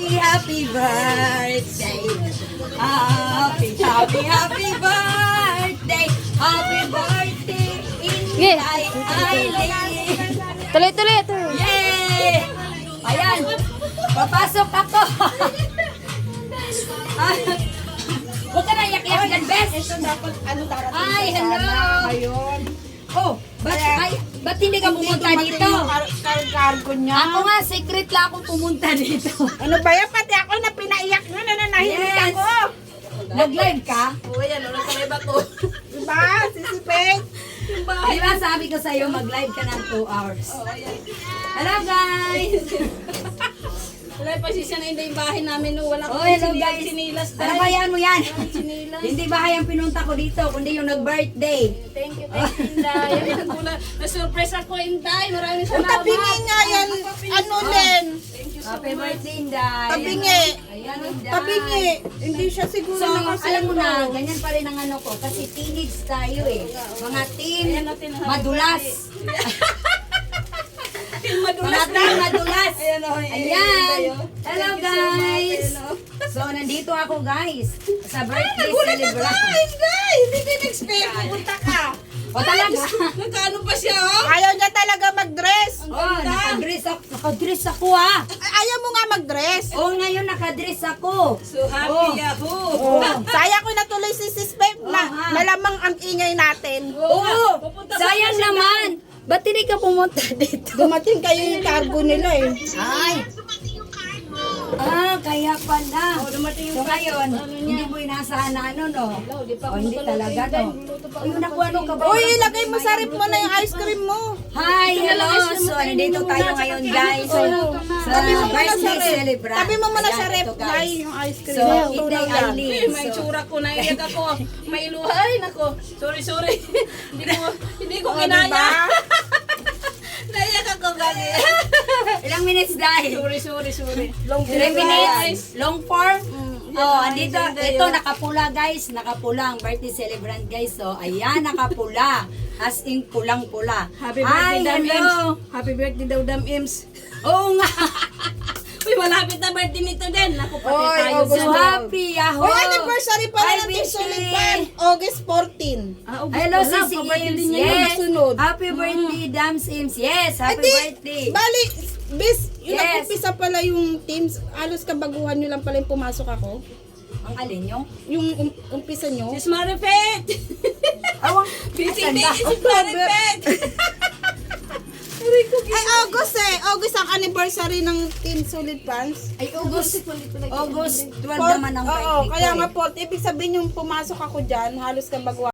happy birthday. Happy birthday. Happy birthday. Yeah. Eileen. Tuloy. Yay! Ayan. Papasok ako. Huwag ka na iyak-iyak yan, Bes. Ito dapat ano darating Ay, sa hello. sana ngayon. Oh, ba't hindi ka pumunta dumating dito? yung cargo niya. Ako nga, secret lang ako pumunta dito. Ano ba yan? Pati ako na pinaiyak nyo na nanahilig Yes. ako. Nag-live ka? Oo, yan. Wala ka live ako. Diba? Sisipin. Di ba sabi ko sa'yo, mag-live ka ng 2 hours? Hello guys! Wala pa siya na hindi yung bahay namin. No. Wala Oh, ko hello guys! sinilas. Ano ba yan mo yan? Sinilas. Hindi bahay ang pinunta ko dito, kundi yung nag-birthday. Thank you, Inday. Yan po na-surprise ako, Inday. Maraming salamat. Tabingi nga yan. Ano Len? Happy birthday, Inday! Tabingi. Ayan, Inday! Tabingi. Hindi siya siguro So, alam mo na, nakasendo. ganyan pa rin ang ano ko. Kasi teenage tayo eh. Mga teen, madulas. Mga teen, madulas. Ayan. Hello guys. So, nandito ako guys. Sa birthday celebration. Inday! Hindi ko in-expect. Pumunta ka. O talaga. Nagkaano pa siya, oh? Ayaw niya talaga mag-dress. Oh, nakadress ako ah. Ayaw mo nga mag-dress. Oh, ngayon nakadress ako. So happy ako. Sayang ko na tuloy si Sis Pep na ha. malamang ang ingay natin. Oo. Pupunta pa Sayang siya naman. Ba't hindi ka pumunta dito? Dumating kayo yung cargo nila eh. Ay. Kaya pala. dumating So ngayon, hindi mo inasahan na ano, no? Di pa O, hindi talaga, no? O, yung naku, ano ka ba? Uy, ilagay mo sa rip mo na yung ice cream mo. Hi, hello! So, nandito tayo ngayon, guys. So, sa Tabi mo muna sa birthday rep. celebrant. Tabi mo muna Ayan, sa rep, ito, guys, yung ice cream. So, Yung Inday tunaw yan. Eileen. May So, tsura ko, naiyak ako. May iluhay, nako. Sorry. hindi ko O, kinaya. diba? Naiyak ako, gagi. ilang minutes dahil? Sorry. 3 minutes? Long form? Oh, andito, ito nakapula guys, nakapula ang birthday celebrant guys. So, ayan, nakapula. As in, pulang-pula. Happy Hi, birthday, Dam hello. Ems. Happy birthday daw, Dam Ems. Oo nga. Uy, malapit na birthday nito din. Ako pati Oy, tayo August So dyan. happy, yahoo! Oh, anniversary pala Hi, ng Team Bishi. Solid Fan. August 14. Hello, Wala, Sisi pa-birthday Ims. din niya yun. Yes. Sunod. Happy birthday, Dams Ims. Yes, happy Edi, birthday. bali, bis, yung Yes. nag-umpisa pala yung teams, alos kabaguhan nyo lang pala yung pumasok ako. Ang alin yung? Yung umpisa nyo. Sis Maripet! Awang, Busy asan ba? si Maripet! Ay, August eh. August ang anniversary ng Team Solid Fans. Ay, August 12 naman ang Oo, birthday ko kaya eh. nga 4. Ibig sabihin yung pumasok ako dyan, halos kabaguhan.